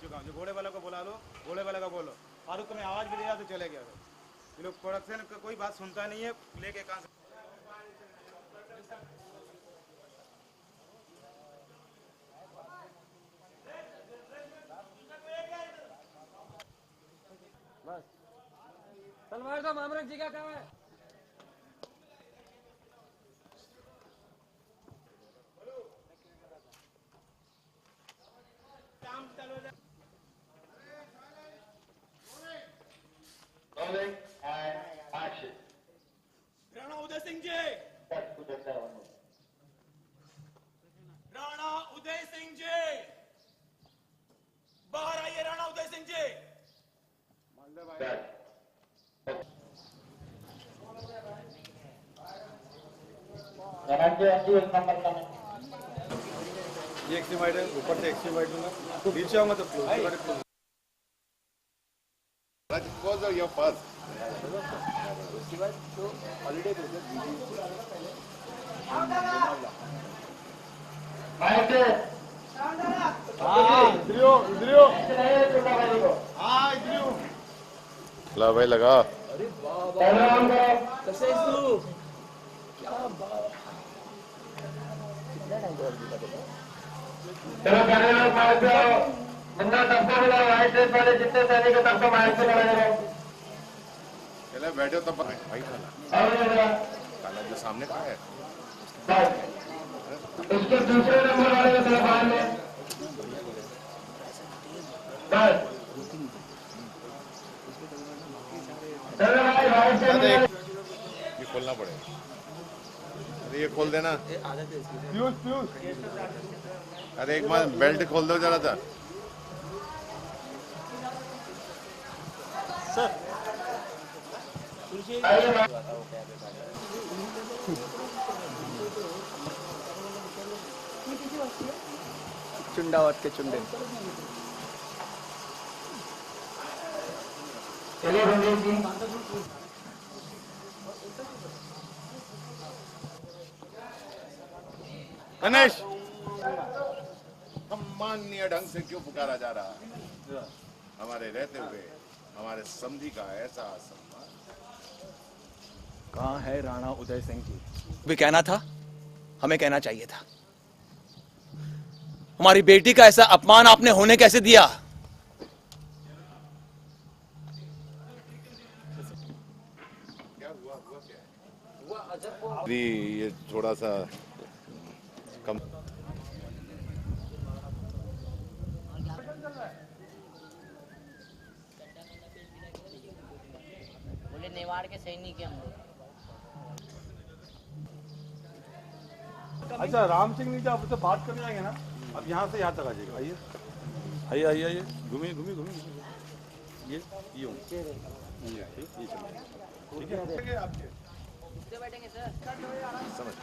चुका हूँ। जो घोड़े वाला को बुला लो, घोड़े वाला को बोलो, फारूक को मैं आवाज़ भी दिया तो चले गया। ये लोग प्रोडक्शन का कोई बात सुनता नहीं है, लेके कहाँ से। बस तलवार का मामरक जी का काम है। Rolling and action. राणा उदय सिंह जी, राणा उदय सिंह जी, बाहर आइए। राणा उदय सिंह जी, ये एक्सीमाइड है, ऊपर से एक्सीमाइड दूंगा, नीचे आऊंगा तो close. Because of your first. उसके बाद तो हॉलीडे पे ला भाई लगा। अरे वाह, कैसे है तू? क्या बात। चलो पहले लोग मार दो, बंदा सबको मिला, व्हाइट ड्रेस वाले जितने सैनिक है सबको मार से लगा दो। चले बैठो तब भाई काला जो सामने खड़ा है उसके दूसरे नंबर वाले को थोड़ा बाहर ले बस। चलो भाई व्हाइट ड्रेस ये खोलना पड़ेगा। अरे ये खोल देना। अरे एक बार बेल्ट खोल दो जरा सा। चुंडावत के चुंडे। चलिए रणजीत जी। गणेश सम्माननीय ढंग से क्यों पुकारा जा रहा है? हमारे रहते हुए हमारे समधी का ऐसा सम्मान। कहाँ है राणा उदय सिंह जी? भी कहना था, हमें कहना चाहिए था। हमारी बेटी का ऐसा अपमान आपने होने कैसे दिया? क्या हुआ क्या है? ये थोड़ा सा कम। बोले नेवाड़ के सैनिक हैं हम लोग। अच्छा राम सिंह जी, आप उससे बात करने आएंगे ना, अब यहाँ से यहाँ तक आ जाएगा। आइए आइए आइए आइए, घूमिए घूमिए घूमिए। ये हूँ ठीक है आपके बैठेंगे सर। समझ।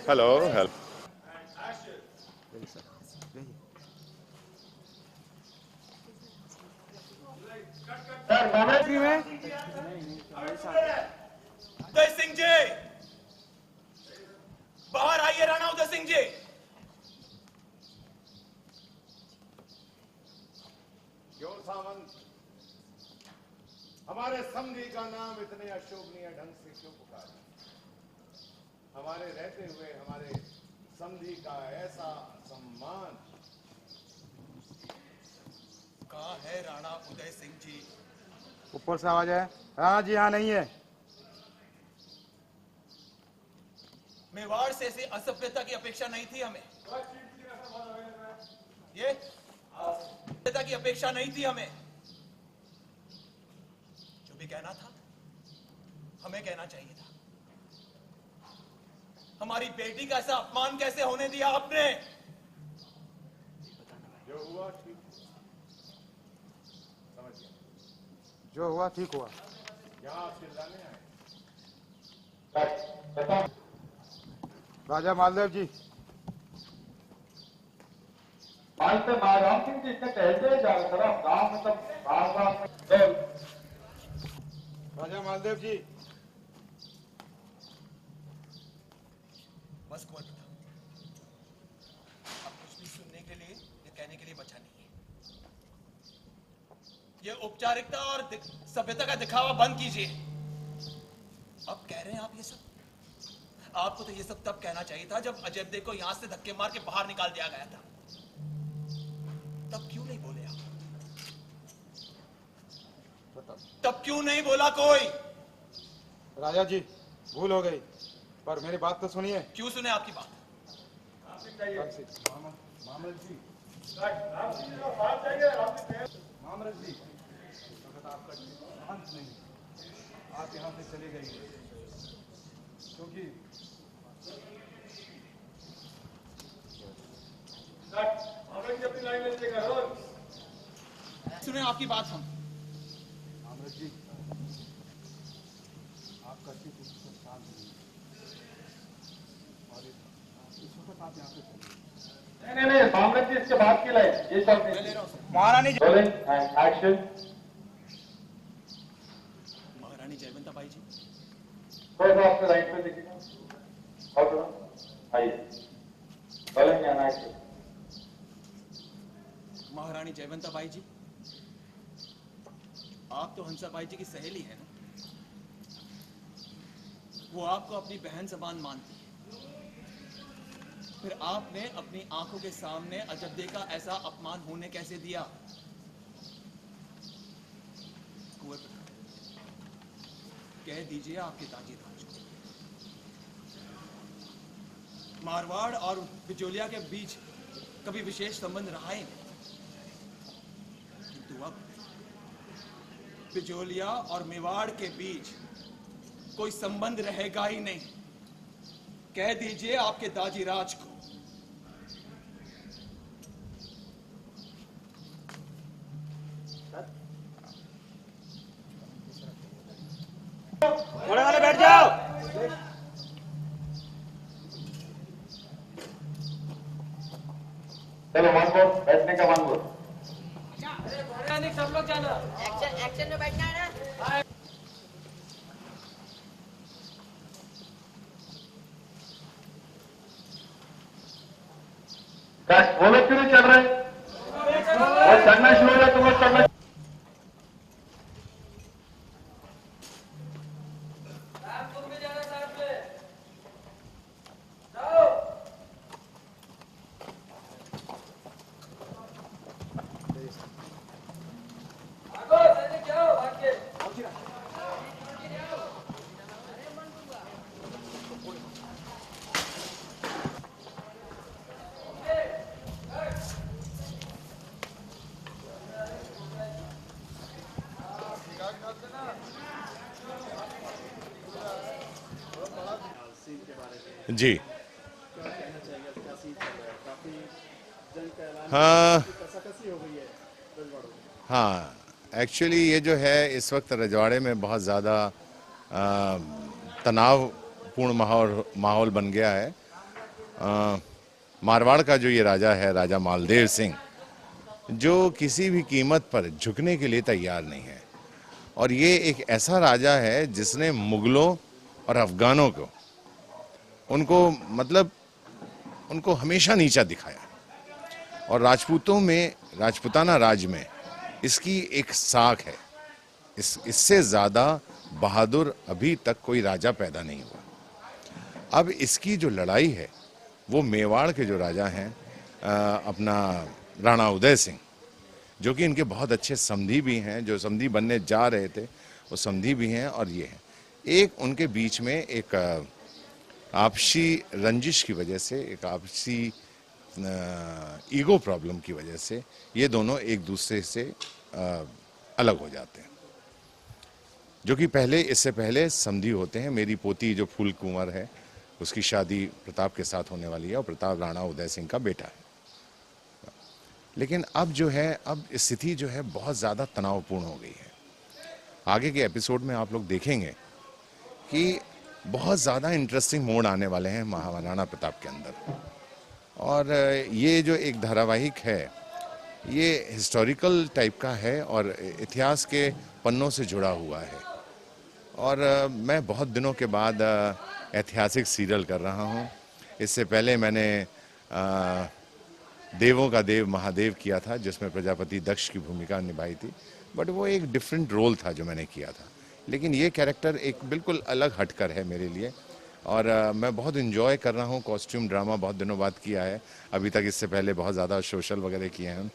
Hello hello. उदय सिंह जी, बाहर आइए। राणा उदय सिंह जी, क्यों सामंत, हमारे समधी का नाम इतने अशोभनीय ढंग से क्यों पुकारा? हमारे रहते हुए हमारे समधी का ऐसा सम्मान। कहाँ है राणा उदय सिंह जी? ऊपर से आवाज है। हाँ जी, यहाँ नहीं है। मेवाड़ से ऐसी असभ्यता की अपेक्षा नहीं थी हमें। ये असभ्यता की अपेक्षा नहीं थी हमें। जो भी कहना था, हमें कहना चाहिए था। हमारी बेटी का ऐसा अपमान कैसे होने दिया आपने? जो हुआ ठीक समझ गया। जो हुआ ठीक हुआ। यहाँ आप चिल्लाने आए? राजा मालदेव जी, आज से राम सिंह जी इतने कहते जा रहे गांव मतलब राजा मालदेव जी, बस कोई अब कुछ भी सुनने के लिए, ये कहने कहने के लिए बचा नहीं है। ये औपचारिकता और सभ्यता का दिखावा बंद कीजिए। अब कह रहे हैं आप ये सब? आपको तो ये सब तब कहना चाहिए था जब अजय देव को यहां से धक्के मार के बाहर निकाल दिया गया था। तब क्यों नहीं बोले आप? तब क्यों नहीं बोला कोई? राजा जी भूल हो गई, पर मेरी बात तो सुनिए। क्यों सुने आपकी बात? मामल जी, आपका अंत नहीं, आप यहाँ से चले गए क्योंकि सुने आपकी बात हम। मामल जी, आपका चित्त इस वक्त शांत नहीं है और इस वक्त आप यहाँ से चले। नहीं, साम्राज्य जी इसके बाद की लाइन ये सब मैं ले रहा हूँ। महारानी जी, रोलिंग एंड एक्शन। महारानी जयवंता बाई जी, थोड़ा सा आपसे राइट पे देखिएगा और थोड़ा आइए। Rolling and action. महारानी जयवंता बाई जी, आप तो हंसा बाई जी की सहेली है ना? वो आपको अपनी बहन समान मानती है, फिर आपने अपनी आंखों के सामने अजब्दे का ऐसा अपमान होने कैसे दिया? कुएं पे कह दीजिए आपके ताजी राज को। मारवाड़ और बिचौलिया के बीच कभी विशेष संबंध रहा ही नहीं, किंतु अब बिचौलिया और मेवाड़ के बीच कोई संबंध रहेगा ही नहीं। कह दीजिए आपके दाजी राज को। वाले बैठ जाओ। चलो मांगो, बैठने का मांगो। सब लोग जाना। एक्शन में बैठना है ना। वो लोग क्यों नहीं चल रहे? वो चलना शुरू हो गया, तुम लोग चलना। जी हाँ हाँ, एक्चुअली ये जो है इस वक्त रजवाड़े में बहुत ज़्यादा तनावपूर्ण माहौल बन गया है। मारवाड़ का जो ये राजा है, राजा मालदेव सिंह, जो किसी भी कीमत पर झुकने के लिए तैयार नहीं है, और ये एक ऐसा राजा है जिसने मुगलों और अफगानों को उनको हमेशा नीचा दिखाया, और राजपूतों में, राजपूताना राज में इसकी एक साख है। इससे ज़्यादा बहादुर अभी तक कोई राजा पैदा नहीं हुआ। अब इसकी जो लड़ाई है वो मेवाड़ के जो राजा हैं, अपना राणा उदय सिंह, जो कि इनके बहुत अच्छे समधी भी हैं, जो समधी बनने जा रहे थे वो समधी भी हैं, और ये हैं एक उनके बीच में एक आपसी रंजिश की वजह से, एक आपसी ईगो प्रॉब्लम की वजह से ये दोनों एक दूसरे से अलग हो जाते हैं, जो कि इससे पहले समधी होते हैं। मेरी पोती जो फूल कुंवर है, उसकी शादी प्रताप के साथ होने वाली है, और प्रताप राणा उदय सिंह का बेटा है। लेकिन अब जो है, अब स्थिति जो है बहुत ज़्यादा तनावपूर्ण हो गई है। आगे के एपिसोड में आप लोग देखेंगे कि बहुत ज़्यादा इंटरेस्टिंग मोड़ आने वाले हैं महाराणा प्रताप के अंदर, और ये जो एक धारावाहिक है ये हिस्टोरिकल टाइप का है और इतिहास के पन्नों से जुड़ा हुआ है। और मैं बहुत दिनों के बाद ऐतिहासिक सीरियल कर रहा हूँ। इससे पहले मैंने देवों का देव महादेव किया था, जिसमें प्रजापति दक्ष की भूमिका निभाई थी, बट वो एक डिफरेंट रोल था जो मैंने किया था। लेकिन ये कैरेक्टर एक बिल्कुल अलग हटकर है मेरे लिए, और मैं बहुत इन्जॉय कर रहा हूँ। कॉस्ट्यूम ड्रामा बहुत दिनों बाद किया है, अभी तक इससे पहले बहुत ज़्यादा सोशल वगैरह किए हैं।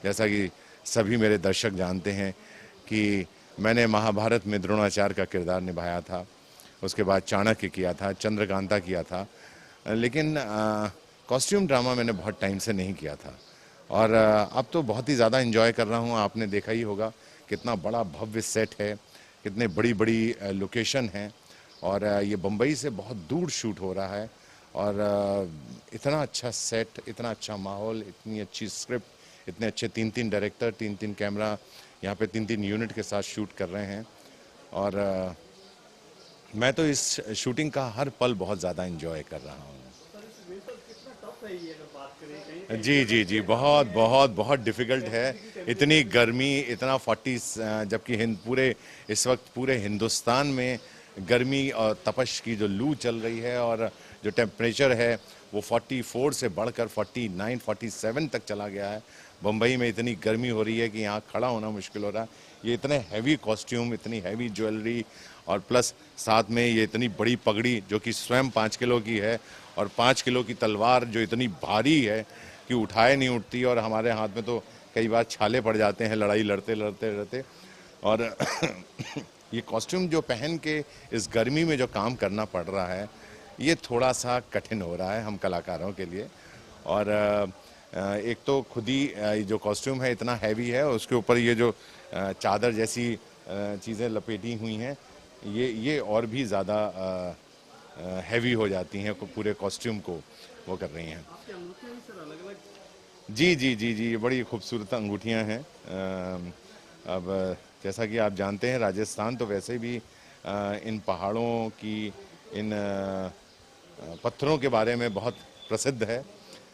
जैसा कि सभी मेरे दर्शक जानते हैं कि मैंने महाभारत में द्रोणाचार्य का किरदार निभाया था, उसके बाद चाणक्य किया था, चंद्रकांता किया था, लेकिन कॉस्ट्यूम ड्रामा मैंने बहुत टाइम से नहीं किया था। और अब तो बहुत ही ज़्यादा इन्जॉय कर रहा हूँ। आपने देखा ही होगा कितना बड़ा भव्य सेट है, कितने बड़ी बड़ी लोकेशन हैं, और ये बम्बई से बहुत दूर शूट हो रहा है, और इतना अच्छा सेट, इतना अच्छा माहौल, इतनी अच्छी स्क्रिप्ट, इतने अच्छे 3-3 डायरेक्टर, 3-3 कैमरा, यहाँ पे 3-3 यूनिट के साथ शूट कर रहे हैं। और मैं तो इस शूटिंग का हर पल बहुत ज़्यादा एंजॉय कर रहा हूँ। जी जी जी, बहुत बहुत बहुत डिफ़िकल्ट है। इतनी गर्मी, इतना 40, जबकि पूरे इस वक्त पूरे हिंदुस्तान में गर्मी और तपश की जो लू चल रही है, और जो टेम्परेचर है वो 44 से बढ़कर 49, 47 तक चला गया है। बम्बई में इतनी गर्मी हो रही है कि यहाँ खड़ा होना मुश्किल हो रहा है। ये इतने हैवी कॉस्ट्यूम, इतनी हैवी ज्वेलरी, और प्लस साथ में ये इतनी बड़ी पगड़ी जो कि स्वयं 5 किलो की है, और 5 किलो की तलवार जो इतनी भारी है कि उठाए नहीं उठती, और हमारे हाथ में तो कई बार छाले पड़ जाते हैं लड़ाई लड़ते लड़ते लड़ते। और ये कॉस्ट्यूम जो पहन के इस गर्मी में जो काम करना पड़ रहा है, ये थोड़ा सा कठिन हो रहा है हम कलाकारों के लिए। और एक तो खुद ही जो कॉस्ट्यूम है इतना हैवी है, उसके ऊपर ये जो चादर जैसी चीज़ें लपेटी हुई हैं, ये और भी ज़्यादा हैवी हो जाती हैं, पूरे कॉस्ट्यूम को वो कर रही हैं। जी जी जी जी, ये बड़ी खूबसूरत अंगूठियाँ हैं। अब जैसा कि आप जानते हैं, राजस्थान तो वैसे भी इन पहाड़ों की, इन पत्थरों के बारे में बहुत प्रसिद्ध है।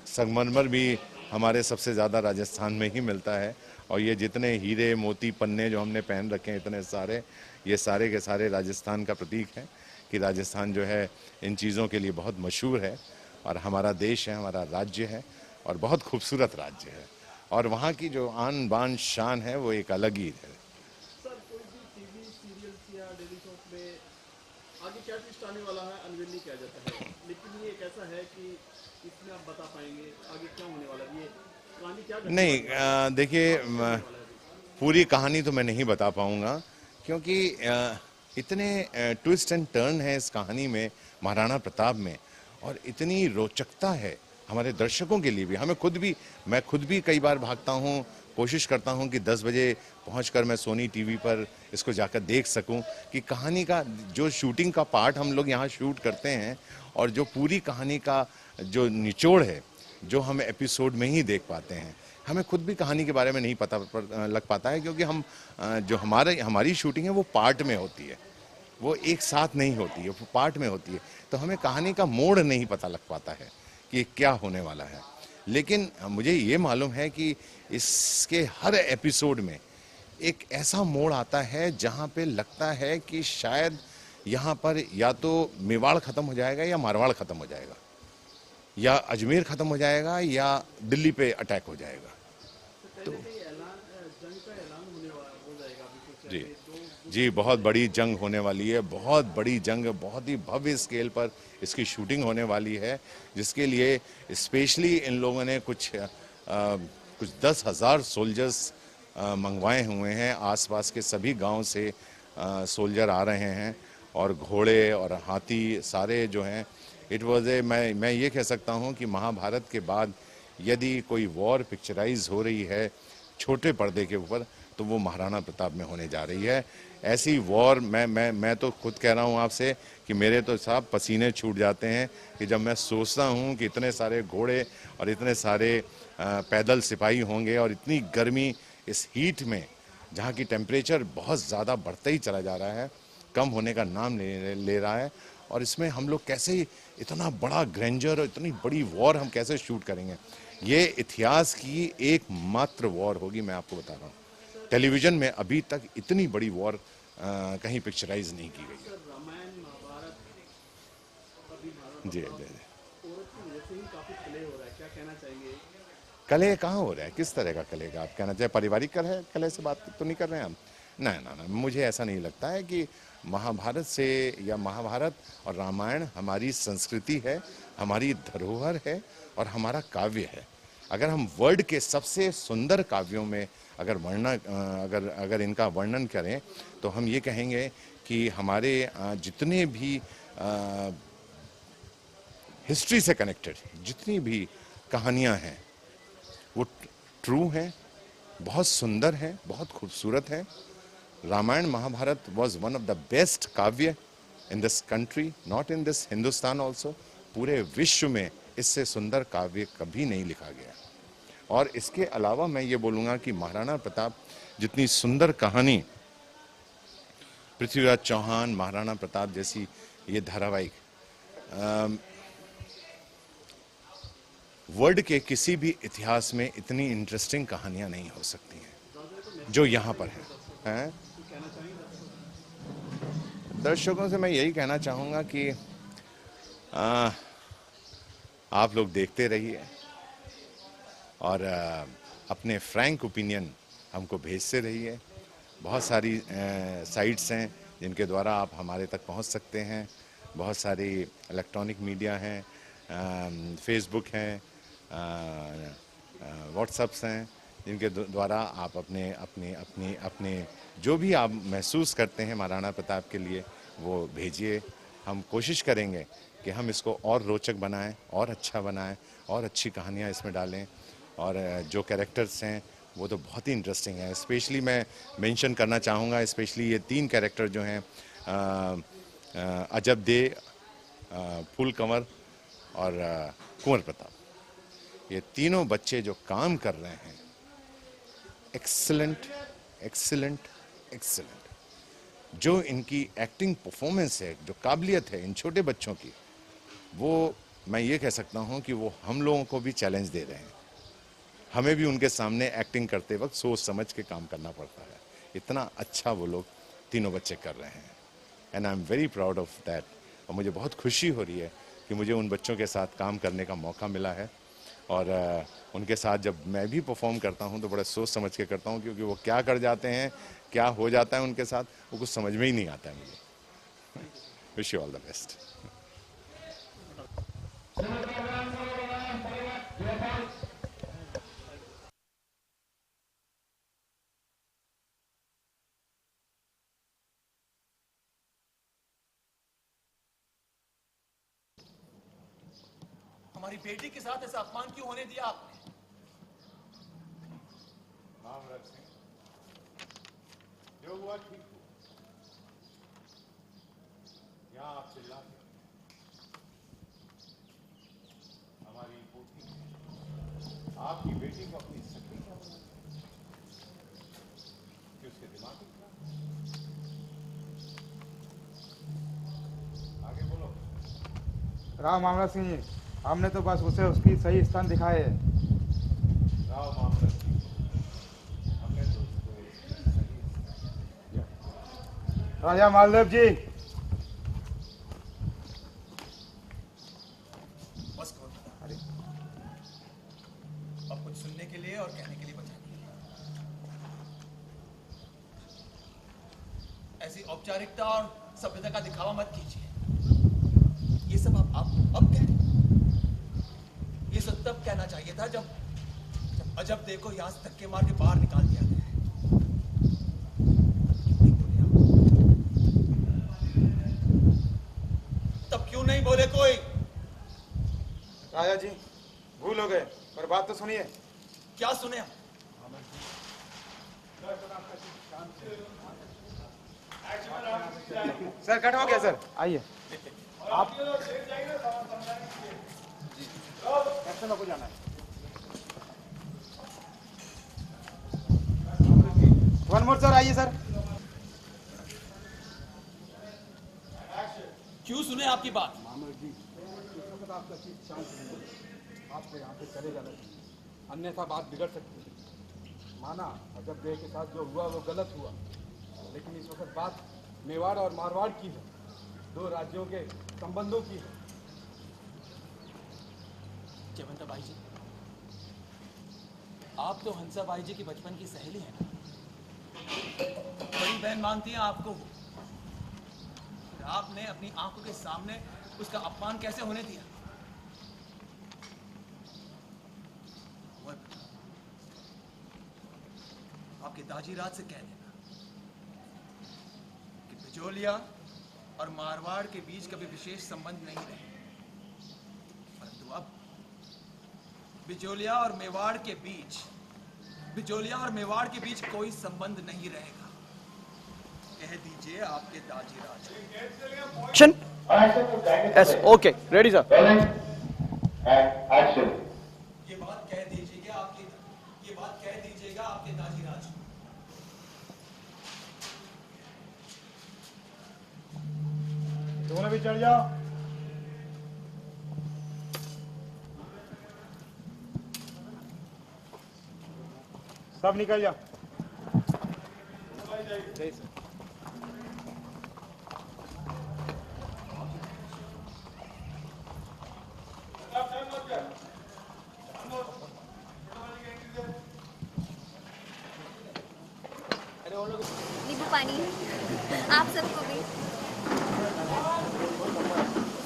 संगमरमर भी हमारे सबसे ज़्यादा राजस्थान में ही मिलता है, और ये जितने हीरे मोती पन्ने जो हमने पहन रखे हैं इतने सारे, ये सारे के सारे राजस्थान का प्रतीक हैं कि राजस्थान जो है इन चीज़ों के लिए बहुत मशहूर है, और हमारा देश है, हमारा राज्य है, और बहुत खूबसूरत राज्य है, और वहाँ की जो आन बान शान है वो एक अलग ही है। सर, कोई भी टीवी सीरियल्स या डेली शोज में आगे क्या ट्विस्ट आने वाला है अनवील नहीं किया जाता है, लेकिन ये एक ऐसा है कि इसमें आप बता पाएंगे आगे क्या होने वाला है, ये कहानी क्या नहीं, देखिए, पूरी कहानी तो मैं नहीं बता पाऊँगा, क्योंकि इतने ट्विस्ट एंड टर्न है इस कहानी में, महाराणा प्रताप में, और इतनी रोचकता है हमारे दर्शकों के लिए भी। मैं खुद भी कई बार भागता हूँ, कोशिश करता हूँ कि 10 बजे पहुँचकर मैं सोनी टीवी पर इसको जाकर देख सकूँ कि कहानी का जो शूटिंग का पार्ट हम लोग यहाँ शूट करते हैं, और जो पूरी कहानी का जो निचोड़ है, जो हम एपिसोड में ही देख पाते हैं। हमें खुद भी कहानी के बारे में नहीं पता लग पाता है, क्योंकि हम जो हमारी शूटिंग है वो पार्ट में होती है, वो एक साथ नहीं होती है, वो पार्ट में होती है, तो हमें कहानी का मोड़ नहीं पता लग पाता है कि क्या होने वाला है। लेकिन मुझे ये मालूम है कि इसके हर एपिसोड में एक ऐसा मोड़ आता है जहाँ पे लगता है कि शायद यहाँ पर या तो मेवाड़ ख़त्म हो जाएगा, या मारवाड़ ख़त्म हो जाएगा, या अजमेर ख़त्म हो जाएगा, या दिल्ली पे अटैक हो जाएगा। तो जी जी, बहुत बड़ी जंग होने वाली है, बहुत बड़ी जंग, बहुत ही भव्य स्केल पर इसकी शूटिंग होने वाली है, जिसके लिए स्पेशली इन लोगों ने कुछ 10,000 सोल्जर्स मंगवाए हुए हैं। आसपास के सभी गांव से सोल्जर आ रहे हैं, और घोड़े और हाथी सारे जो हैं, इट वॉज मैं ये कह सकता हूँ कि महाभारत के बाद यदि कोई वॉर पिक्चराइज हो रही है छोटे पर्दे के ऊपर, तो वो महाराणा प्रताप में होने जा रही है। ऐसी वॉर मैं तो खुद कह रहा हूँ आपसे कि मेरे तो साहब पसीने छूट जाते हैं कि जब मैं सोचता हूँ कि इतने सारे घोड़े और इतने सारे पैदल सिपाही होंगे, और इतनी गर्मी इस हीट में, जहाँ की टेम्परेचर बहुत ज़्यादा बढ़ता ही चला जा रहा है, कम होने का नाम ले रहा है, और इसमें हम लोग कैसे इतना बड़ा ग्रैंडर और इतनी बड़ी वॉर हम कैसे शूट करेंगे। ये इतिहास की एकमात्र वॉर होगी, मैं आपको बता रहा हूँ। टेलीविज़न में अभी तक इतनी बड़ी वॉर कहीं पिक्चराइज नहीं की गई है। रामायण महाभारत जी जी औरत की वजह से ही काफी प्ले हो रहा है, क्या कहना चाहेंगे? कलह कहाँ हो रहा है, किस तरह का कलह का आप कहना चाहे, पारिवारिक कलह कलह से बात तो नहीं कर रहे हैं हम? नहीं ना ना, मुझे ऐसा नहीं लगता है कि महाभारत से या महाभारत और रामायण हमारी संस्कृति है, हमारी धरोहर है और हमारा काव्य है। अगर हम वर्ल्ड के सबसे सुंदर काव्यों में अगर अगर इनका वर्णन करें तो हम ये कहेंगे कि हमारे जितने भी हिस्ट्री से कनेक्टेड जितनी भी कहानियाँ हैं वो ट्रू हैं, बहुत सुंदर हैं, बहुत खूबसूरत हैं। Ramayan Mahabharat was one of the best काव्य in this country, not in this Hindustan also. पूरे विश्व में इससे सुंदर काव्य कभी नहीं लिखा गया। और इसके अलावा मैं ये बोलूँगा कि महाराणा प्रताप जितनी सुंदर कहानी, पृथ्वीराज चौहान, महाराणा प्रताप जैसी ये धारावाहिक वर्ल्ड के किसी भी इतिहास में इतनी इंटरेस्टिंग कहानियां नहीं हो सकती हैं जो यहाँ पर हैं। दर्शकों से मैं यही कहना चाहूँगा कि आप लोग देखते रहिए और अपने फ्रैंक ओपिनियन हमको भेजते रहिए। बहुत सारी साइट्स हैं जिनके द्वारा आप हमारे तक पहुंच सकते हैं। बहुत सारी इलेक्ट्रॉनिक मीडिया हैं, फेसबुक हैं, व्हाट्सएप्स हैं, जिनके द्वारा आप अपने जो भी आप महसूस करते हैं महाराणा प्रताप के लिए वो भेजिए। हम कोशिश करेंगे कि हम इसको और रोचक बनाएं, और अच्छा बनाएं, और अच्छी कहानियां इसमें डालें। और जो कैरेक्टर्स हैं वो तो बहुत ही इंटरेस्टिंग है। स्पेशली मैं मेंशन करना चाहूँगा, स्पेशली ये 3 कैरेक्टर जो हैं, अजब दे, फूल कंवर और कुंवर प्रताप, ये तीनों बच्चे जो काम कर रहे हैं, एक्सीलेंट एक्सीलेंट एक्सीलेंट। जो इनकी एक्टिंग परफॉर्मेंस है, जो काबिलियत है इन छोटे बच्चों की, वो मैं ये कह सकता हूँ कि वो हम लोगों को भी चैलेंज दे रहे हैं। हमें भी उनके सामने एक्टिंग करते वक्त सोच समझ के काम करना पड़ता है। इतना अच्छा वो लोग तीनों बच्चे कर रहे हैं and I am very proud of that. और मुझे बहुत खुशी हो रही है कि मुझे उन बच्चों के साथ काम करने का मौका मिला है। और उनके साथ जब मैं भी परफॉर्म करता हूं तो बड़ा सोच समझ के करता हूं, क्योंकि वो क्या कर जाते हैं, क्या हो जाता है उनके साथ, वो कुछ समझ में ही नहीं आता है मुझे। Wish you all the best. हमारी बेटी के साथ ऐसा अपमान क्यों होने दिया आपने? जो हुआ ठीक हुआ। यहाँ आप चिल्ला हमारी पोती आपकी बेटी को अपनी सखी क्या बना कि उसके दिमाग में आगे बोलो। राव मामला सिंह जी, हमने तो बस उसे उसकी सही स्थान दिखाए है। राव मामला सिंह, हमने तो उसको राजा मालदेव जी, बस करो। अब कुछ सुनने के लिए और कहने के लिए बचा नहीं। ऐसी औपचारिकता और सभ्यता का दिखावा मत कीजिए। ये सब आप अब कह रहे हैं। ये सब तब कहना चाहिए था जब अजब देखो यहां से धक्के मार के बाहर निकाल दिया गया है। तब क्यों नहीं बोले कोई? राजा जी भूल हो गए, पर बात तो सुनिए। क्या सुने हम? सर कट हो गया सर, आइए आप। कैप्टन को जाना है। वन मोर सर, आइए सर। क्यों सुने आपकी बात? मामल जी, आपका चीज शांत नहीं, आपको यहाँ पे चले जाना चाहिए, अन्यथा बात बिगड़ सकती है। माना अजब देव के साथ जो हुआ वो गलत हुआ, लेकिन इस वक्त बात मेवाड़ और मारवाड़ की है, 2 राज्यों के संबंधों की है। जयवंता भाई जी, आप तो हंसाबाई जी की बचपन की सहेली हैं ना, बड़ी बहन मानती हैं आपको। फिर आपने अपनी आंखों के सामने उसका अपमान कैसे होने दिया? आपके दाजीराज से कह देना कि बिजोलिया और मारवाड़ के बीच कभी विशेष संबंध नहीं रहे, परंतु अब बिजोलिया और मेवाड़ के बीच कोई संबंध नहीं रहेगा। कह दीजिए आपके दाजीराज को। Yes okay ready sir action ये बात कह दीजिएगा आपके दाजीराज को। दोनों भी चढ़ जाओ। सब निकल जाओ। नींबू पानी आप सबको भी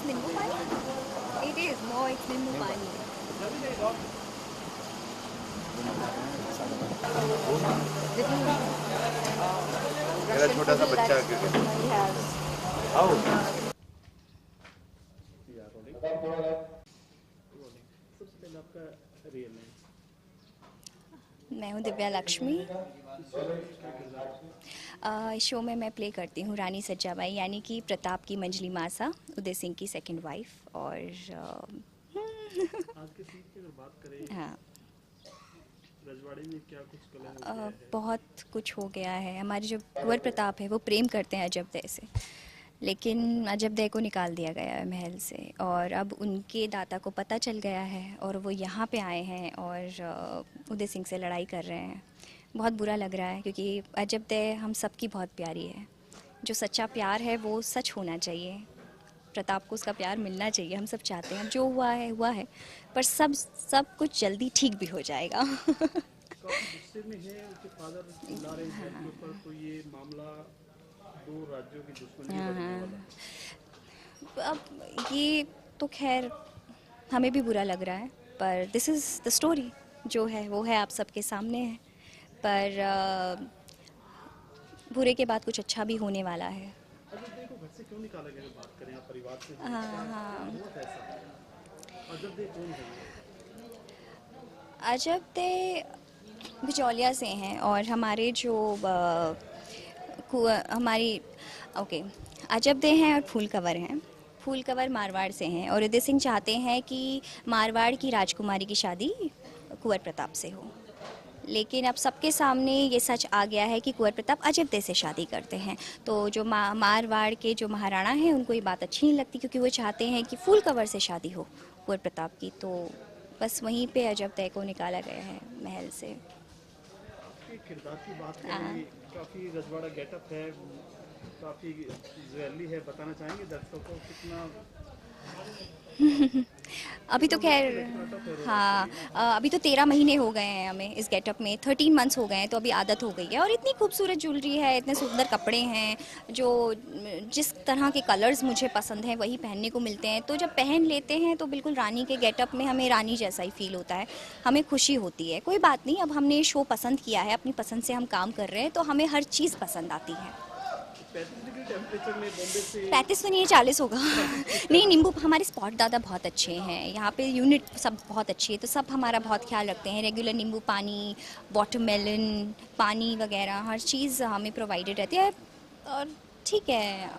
नींबू पानी इट इज नो इट्स नींबू पानी मेरा छोटा सा बच्चा मैं हूँ दिव्या लक्ष्मी। शो में मैं प्ले करती हूँ रानी सज्जाबाई, यानी कि प्रताप की मंजली मासा, उदय सिंह की सेकंड वाइफ। और आज के सीन की अगर बात करें, हाँ, रजवाड़ी में क्या कुछ कलह हो गया है? बहुत कुछ हो गया है। हमारे जो कुंवर प्रताप है वो प्रेम करते हैं अजबदय से, लेकिन अजबदय को निकाल दिया गया है महल से, और अब उनके दाता को पता चल गया है और वो यहाँ पे आए हैं और उदय सिंह से लड़ाई कर रहे हैं। बहुत बुरा लग रहा है क्योंकि अजबदय हम सबकी बहुत प्यारी है। जो सच्चा प्यार है वो सच होना चाहिए। प्रताप को उसका प्यार मिलना चाहिए, हम सब चाहते हैं। जो हुआ है पर सब कुछ जल्दी ठीक भी हो जाएगा। गुस्से में है उनके फादर ला रहे हैं के ऊपर, तो ये मामला दो राज्यों की दुश्मनी में बदलने वाला है। अब ये तो खैर हमें भी बुरा लग रहा है, पर दिस इज़ द स्टोरी जो है वो है, आप सबके सामने है। पर बुरे के बाद कुछ अच्छा भी होने वाला है। अजबदे को घर से क्यों निकाला गया? बात करें आप परिवार से, हाँ। अजबदे कौन है? अजबदे बिचौलिया से हैं और हमारे जो अजबदे हैं और फूलकवर हैं। फूलकवर मारवाड़ से हैं और उदय सिंह चाहते हैं कि मारवाड़ की राजकुमारी की शादी कुंवर प्रताप से हो, लेकिन अब सबके सामने ये सच आ गया है कि कुंवर प्रताप अजबदे से शादी करते हैं। तो जो मारवाड़ के जो महाराणा हैं उनको ये बात अच्छी नहीं लगती, क्योंकि वो चाहते हैं कि फूलकवर से शादी हो कुंवर प्रताप की। तो बस वहीं पे अजबदे को निकाला गया है महल से। आपके किरदार की बात करें, काफ़ी रजवाड़ा गेटअप है, काफ़ी ज्वेलरी है, बताना चाहेंगे दर्शकों को कितना? अभी तो खैर हाँ, अभी तो 13 महीने हो गए हैं हमें इस गेटअप में, 13 मंथ्स हो गए हैं, तो अभी आदत हो गई है। और इतनी खूबसूरत ज्वेलरी है, इतने सुंदर कपड़े हैं, जो जिस तरह के कलर्स मुझे पसंद हैं वही पहनने को मिलते हैं। तो जब पहन लेते हैं तो बिल्कुल रानी के गेटअप में हमें रानी जैसा ही फील होता है, हमें खुशी होती है। कोई बात नहीं, अब हमने शो पसंद किया है, अपनी पसंद से हम काम कर रहे हैं, तो हमें हर चीज़ पसंद आती है। 35 डिग्री टेम्परेचर में बॉम्बे से 35 तो नहीं, 40 होगा। नहीं, नींबू हमारे स्पॉट दादा बहुत अच्छे हैं, यहाँ पे यूनिट सब बहुत अच्छी है, तो सब हमारा बहुत ख्याल रखते हैं। रेगुलर नींबू पानी, वाटरमेलन पानी वगैरह हर चीज़ हमें प्रोवाइडेड रहती है। और ठीक है,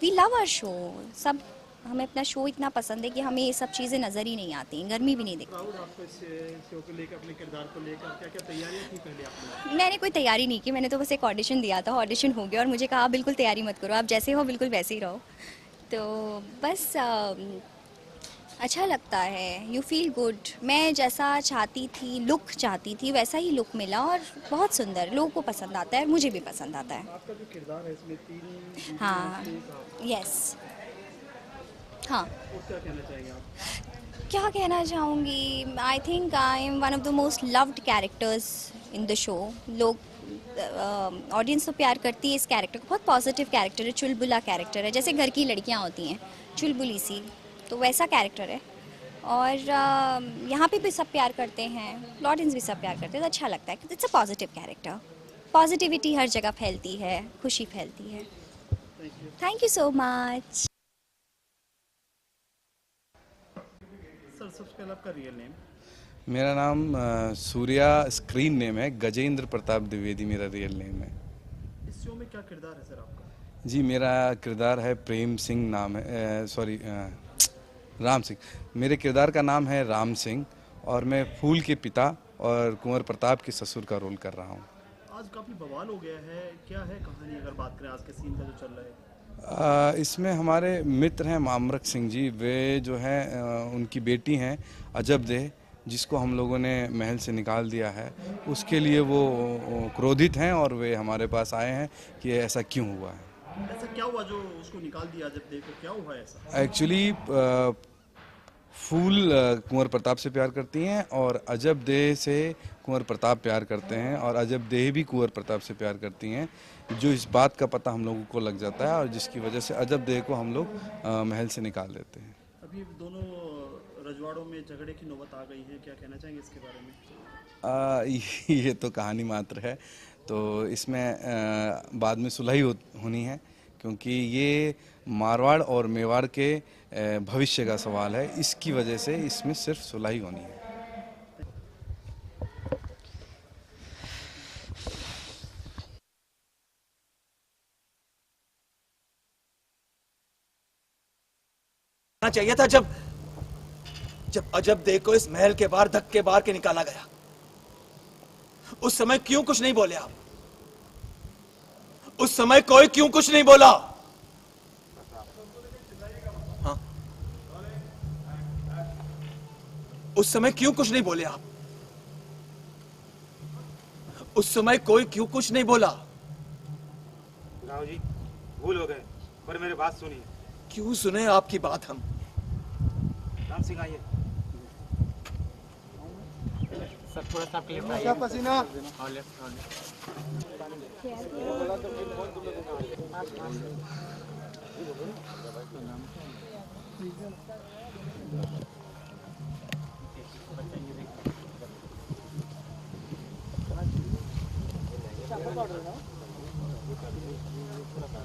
वी लव आवर शो। सब हमें अपना शो इतना पसंद है कि हमें ये सब चीज़ें नज़र ही नहीं आती, गर्मी भी नहीं दिखती। प्राउड आपको इस शो को लेकर, अपने किरदार को लेकर क्या क्या तैयारियां की पहले आपने? मैंने कोई तैयारी नहीं की, मैंने तो बस एक ऑडिशन दिया था, ऑडिशन हो गया और मुझे कहा बिल्कुल तैयारी मत करो, आप जैसे हो बिल्कुल वैसे ही रहो। तो बस अच्छा लगता है, यू फील गुड। मैं जैसा चाहती थी, लुक चाहती थी, वैसा ही लुक मिला और बहुत सुंदर, लोगों को पसंद आता है, मुझे भी पसंद आता है। आपका जो किरदार है इसमें 3 हाँ, यस, हाँ। और क्या कहना चाहेंगे आप? क्या कहना चाहूँगी, I think I am one of the most loved characters in the show. लोग ऑडियंस तो प्यार करती है इस कैरेक्टर को, बहुत पॉजिटिव कैरेक्टर है, चुलबुला कैरेक्टर है, जैसे घर की लड़कियाँ होती हैं चुलबुली सी, तो वैसा कैरेक्टर है। और यहाँ पे भी सब प्यार करते हैं, ऑडियंस भी सब प्यार करते हैं, तो अच्छा लगता है। It's a positive character, positivity हर जगह फैलती है, खुशी फैलती है। Thank you so much. Sir सबसे पहले आपका रियल नेम? मेरा नाम सूर्या स्क्रीन नेम है, गजेंद्र प्रताप द्विवेदी मेरा रियल नेम है। इस शो में क्या किरदार है सर आपका? जी मेरा किरदार है प्रेम सिंह, नाम है राम सिंह। मेरे किरदार का नाम है राम सिंह और मैं फूल के पिता और कुंवर प्रताप के ससुर का रोल कर रहा हूँ। आज काफ़ी बवाल हो गया है, क्या है कहानी अगर बात करें आज के सीन का जो चल रहा है? इसमें हमारे मित्र हैं मामरक सिंह जी, वे जो हैं उनकी बेटी हैं अजब देह, जिसको हम लोगों ने महल से निकाल दिया है। उसके लिए वो क्रोधित हैं और वे हमारे पास आए हैं कि ऐसा क्यों हुआ है। ऐसा क्या हुआ जो उसको निकाल दिया अजब देह को, क्या हुआ ऐसा? एक्चुअली फूल कुंवर प्रताप से प्यार करती हैं और अजब देह से कुंवर प्रताप प्यार करते हैं और अजब देह भी कुंवर प्रताप से प्यार करती हैं, जो इस बात का पता हम लोगों को लग जाता है और जिसकी वजह से अजब देह को हम लोग महल से निकाल देते हैं। अभी दोनों रजवाड़ों में झगड़े की नौबत आ गई है, क्या कहना चाहेंगे इसके बारे में? ये तो कहानी मात्र है, तो इसमें बाद में सुलह होनी है, क्योंकि ये मारवाड़ और मेवाड़ के भविष्य का सवाल है, इसकी वजह से इसमें सिर्फ सुलह होनी है। चाहिए था जब अजब देह को इस महल के बाहर धक्के मार के निकाला गया, उस समय क्यों कुछ नहीं बोले आप? उस समय कोई क्यों कुछ नहीं बोला? हाँ? उस समय क्यों कुछ नहीं बोले आप? उस समय कोई क्यों कुछ नहीं बोला? राव जी भूल हो गए, पर मेरी बात सुनिए। क्यों सुने आपकी बात हम? राम सिंह आइए। सर थोड़ा सा पसीना और लेफ्ट और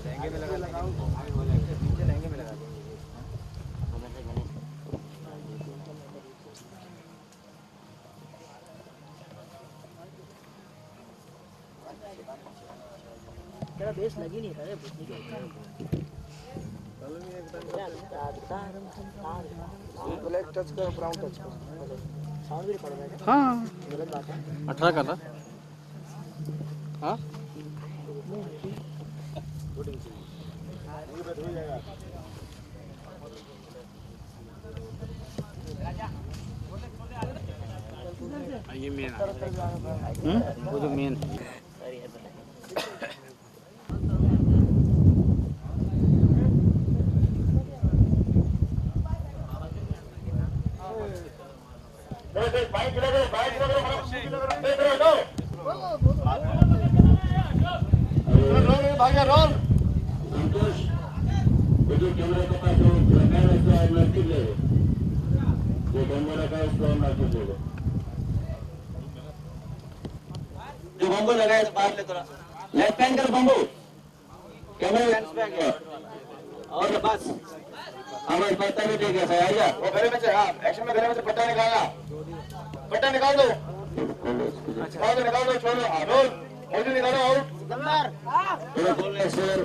लहंगे में लगा नीचे लहंगे में लगा देंगे। तेरा बेस लगी नहीं था रे ब्लैक टच का ब्राउन टच का साउंड भी पड़ रहा है। हाँ गलत बात है। 18 का था। हाँ ये मेन वो जो मेन जो बम्बू लगा है बाहर ले थोड़ा लेफ्ट हैंड कर बम्बू कैमरा और बस हमारे पत्ता भी ठीक है सही आइए वो घरे में से हाँ एक्शन में घरे में से पट्टा निकाल दो अच्छा निकाल दो छोड़ो हाँ रोल मुझे निकालो आउट नंबर बोलने सर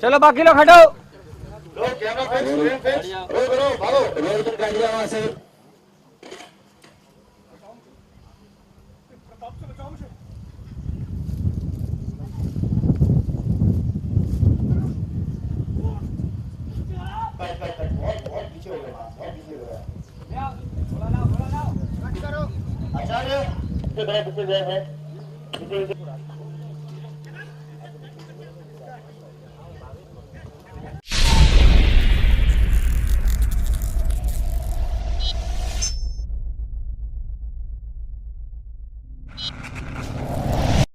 चलो बाकी लोग हटो। रोल कैमरा फिक्स रोल करो भागो रोल कर काट दिया वहां से बहुत पीछे हो गया बहुत पीछे हो गया आचार्य